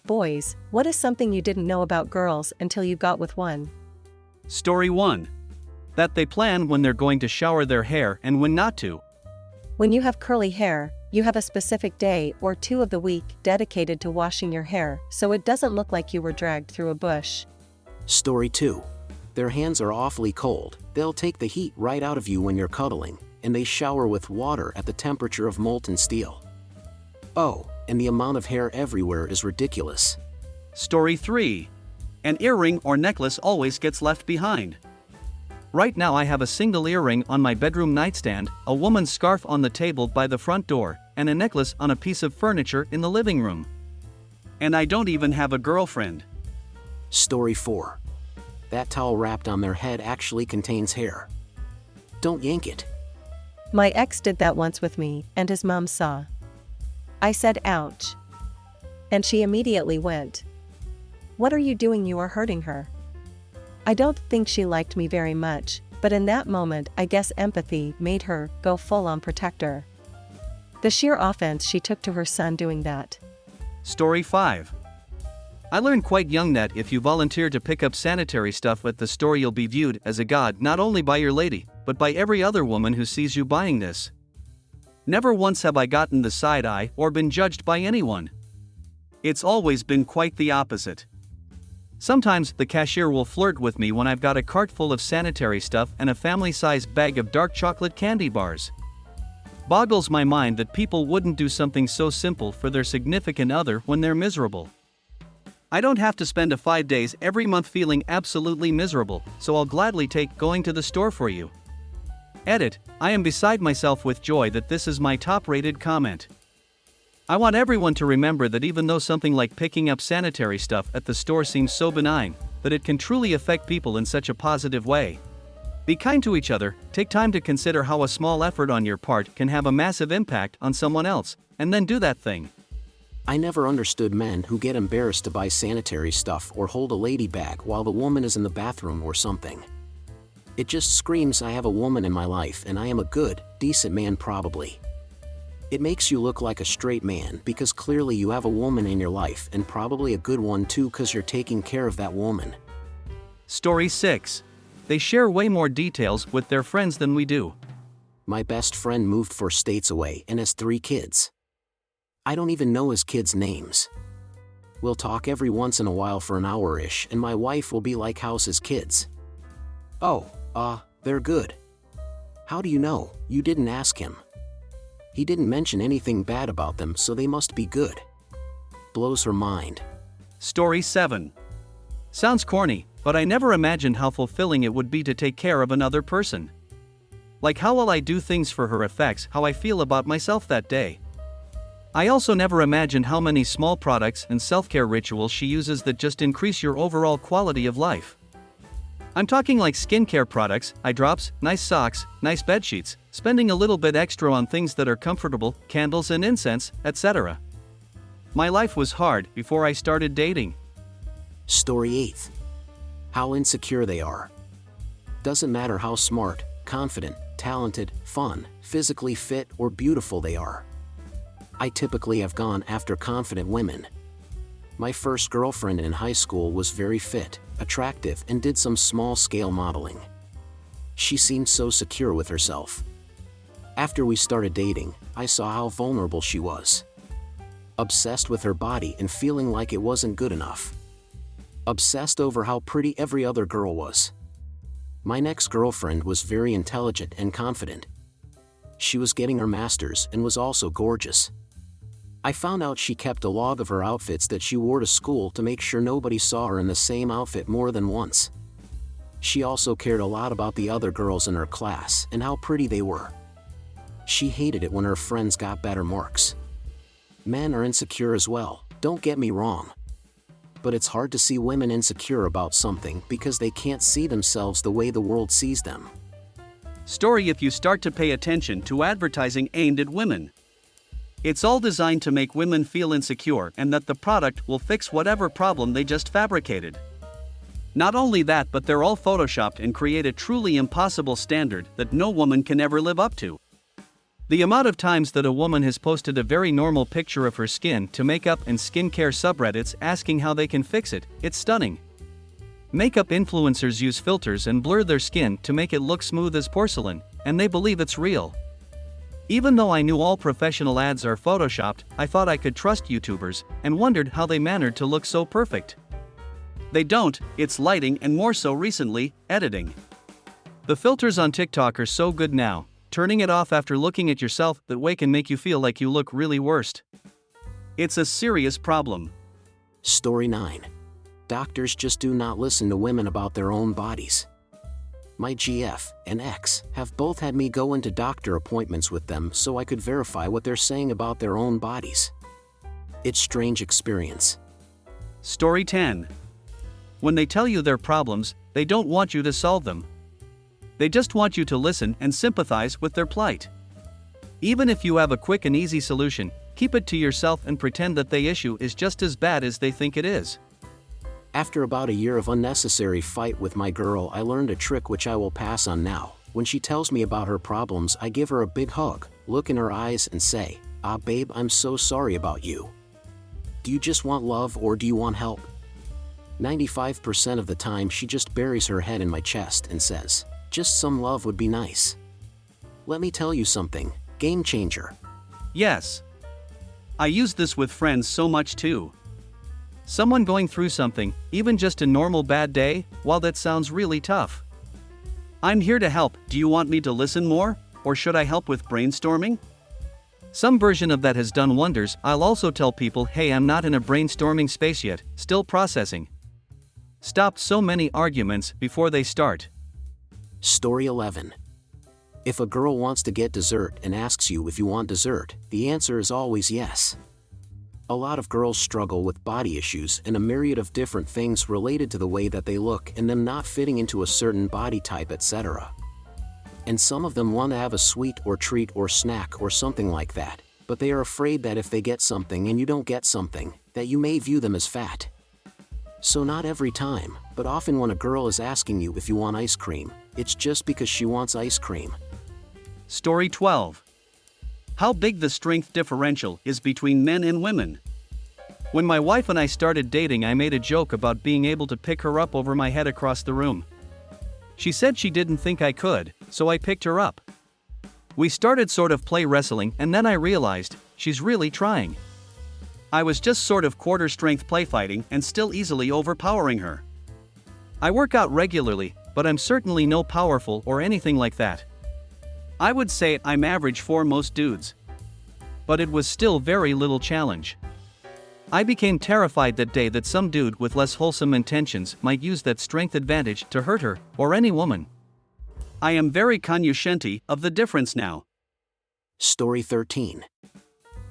Boys, what is something you didn't know about girls until you got with one? Story 1. That they plan when they're going to shower their hair and when not to. When you have curly hair, you have a specific day or two of the week dedicated to washing your hair so it doesn't look like you were dragged through a bush. Story 2. Their hands are awfully cold. They'll take the heat right out of you when you're cuddling, and they shower with water at the temperature of molten steel. Oh, and the amount of hair everywhere is ridiculous. Story 3. An earring or necklace always gets left behind. Right now I have a single earring on my bedroom nightstand, a woman's scarf on the table by the front door, and a necklace on a piece of furniture in the living room. And I don't even have a girlfriend. Story 4. That towel wrapped on their head actually contains hair. Don't yank it. My ex did that once with me, and his mom saw. I said ouch. And she immediately went, "What are you doing? You are hurting her." I don't think she liked me very much, but in that moment I guess empathy made her go full-on protector. The sheer offense she took to her son doing that. Story 5. I learned quite young that if you volunteer to pick up sanitary stuff at the store you'll be viewed as a god not only by your lady, but by every other woman who sees you buying this. Never once have I gotten the side eye or been judged by anyone. It's always been quite the opposite. Sometimes the cashier will flirt with me when I've got a cart full of sanitary stuff and a family-sized bag of dark chocolate candy bars. Boggles my mind that people wouldn't do something so simple for their significant other when they're miserable. I don't have to spend 5 days every month feeling absolutely miserable, so I'll gladly take going to the store for you. Edit, I am beside myself with joy that this is my top-rated comment. I want everyone to remember that even though something like picking up sanitary stuff at the store seems so benign, that it can truly affect people in such a positive way. Be kind to each other, take time to consider how a small effort on your part can have a massive impact on someone else, and then do that thing. I never understood men who get embarrassed to buy sanitary stuff or hold a lady bag while the woman is in the bathroom or something. It just screams I have a woman in my life and I am a good, decent man probably. It makes you look like a straight man because clearly you have a woman in your life and probably a good one too because you're taking care of that woman. Story 6. They share way more details with their friends than we do. My best friend moved 4 states away and has 3 kids. I don't even know his kids' names. We'll talk every once in a while for an hour-ish and my wife will be like, "How's his kids?" "Oh, they're good." "How do you know? You didn't ask him." "He didn't mention anything bad about them, so they must be good." Blows her mind. Story 7. Sounds corny, but I never imagined how fulfilling it would be to take care of another person. Like how will I do things for her affects how I feel about myself that day. I also never imagined how many small products and self-care rituals she uses that just increase your overall quality of life. I'm talking like skincare products, eye drops, nice socks, nice bedsheets, spending a little bit extra on things that are comfortable, candles and incense, etc. My life was hard before I started dating. Story 8. How insecure they are. Doesn't matter how smart, confident, talented, fun, physically fit or beautiful they are. I typically have gone after confident women. My first girlfriend in high school was very fit, attractive and did some small-scale modeling. She seemed so secure with herself. After we started dating, I saw how vulnerable she was. Obsessed with her body and feeling like it wasn't good enough. Obsessed over how pretty every other girl was. My next girlfriend was very intelligent and confident. She was getting her master's and was also gorgeous. I found out she kept a log of her outfits that she wore to school to make sure nobody saw her in the same outfit more than once. She also cared a lot about the other girls in her class and how pretty they were. She hated it when her friends got better marks. Men are insecure as well, don't get me wrong. But it's hard to see women insecure about something because they can't see themselves the way the world sees them. Story if you start to pay attention to advertising aimed at women. It's all designed to make women feel insecure and that the product will fix whatever problem they just fabricated. Not only that, but they're all photoshopped and create a truly impossible standard that no woman can ever live up to. The amount of times that a woman has posted a very normal picture of her skin to makeup and skincare subreddits asking how they can fix it, it's stunning. Makeup influencers use filters and blur their skin to make it look smooth as porcelain, and they believe it's real. Even though I knew all professional ads are photoshopped, I thought I could trust YouTubers, and wondered how they managed to look so perfect. They don't, it's lighting and more so recently, editing. The filters on TikTok are so good now, turning it off after looking at yourself that way can make you feel like you look really worst. It's a serious problem. Story 9. Doctors just do not listen to women about their own bodies. My GF and ex have both had me go into doctor appointments with them so I could verify what they're saying about their own bodies. It's strange experience. Story 10. When they tell you their problems, they don't want you to solve them. They just want you to listen and sympathize with their plight. Even if you have a quick and easy solution, keep it to yourself and pretend that the issue is just as bad as they think it is. After about a year of unnecessary fight with my girl, I learned a trick which I will pass on now. When she tells me about her problems, I give her a big hug, look in her eyes and say, "Ah babe, I'm so sorry about you. Do you just want love or do you want help?" 95% of the time she just buries her head in my chest and says, "Just some love would be nice." Let me tell you something, game changer. Yes. I use this with friends so much too. Someone going through something, even just a normal bad day, well, that sounds really tough. I'm here to help. Do you want me to listen more? Or should I help with brainstorming? Some version of that has done wonders. I'll also tell people, hey, I'm not in a brainstorming space yet, still processing. Stop so many arguments before they start. Story 11. If a girl wants to get dessert and asks you if you want dessert, the answer is always yes. A lot of girls struggle with body issues and a myriad of different things related to the way that they look and them not fitting into a certain body type, etc. And some of them want to have a sweet or treat or snack or something like that, but they are afraid that if they get something and you don't get something, that you may view them as fat. So not every time, but often when a girl is asking you if you want ice cream, it's just because she wants ice cream. Story 12. How big the strength differential is between men and women. When my wife and I started dating, I made a joke about being able to pick her up over my head across the room. She said she didn't think I could, so I picked her up. We started sort of play wrestling, and then I realized, she's really trying. I was just sort of quarter strength play fighting and still easily overpowering her. I work out regularly, but I'm certainly no powerful or anything like that. I would say I'm average for most dudes. But it was still very little challenge. I became terrified that day that some dude with less wholesome intentions might use that strength advantage to hurt her, or any woman. I am very cognizant of the difference now. Story 13.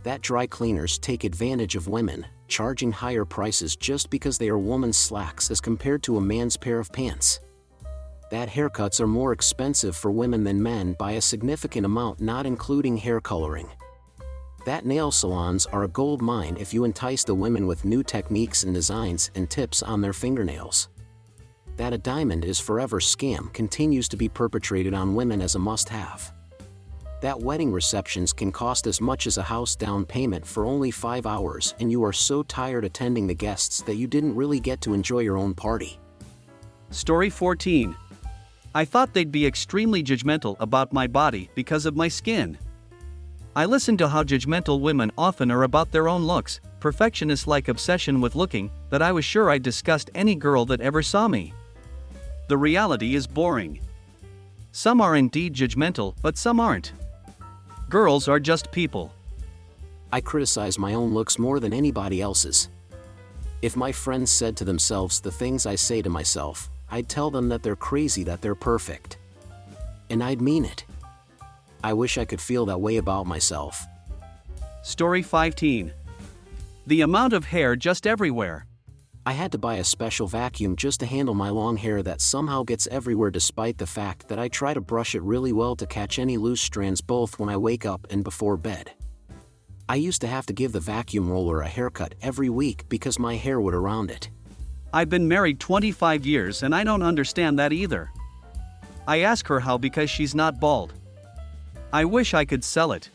That dry cleaners take advantage of women, charging higher prices just because they are woman's slacks as compared to a man's pair of pants. That haircuts are more expensive for women than men by a significant amount, not including hair coloring. That nail salons are a gold mine if you entice the women with new techniques and designs and tips on their fingernails. That a diamond is forever scam continues to be perpetrated on women as a must-have. That wedding receptions can cost as much as a house down payment for only 5 hours and you are so tired attending the guests that you didn't really get to enjoy your own party. Story 14. I thought they'd be extremely judgmental about my body because of my skin. I listened to how judgmental women often are about their own looks, perfectionist-like obsession with looking, that I was sure I'd disgust any girl that ever saw me. The reality is boring. Some are indeed judgmental, but some aren't. Girls are just people. I criticize my own looks more than anybody else's. If my friends said to themselves the things I say to myself, I'd tell them that they're crazy, that they're perfect. And I'd mean it. I wish I could feel that way about myself. Story 15. The amount of hair just everywhere. I had to buy a special vacuum just to handle my long hair that somehow gets everywhere despite the fact that I try to brush it really well to catch any loose strands both when I wake up and before bed. I used to have to give the vacuum roller a haircut every week because my hair would around it. I've been married 25 years and I don't understand that either. I ask her how because she's not bald. I wish I could sell it.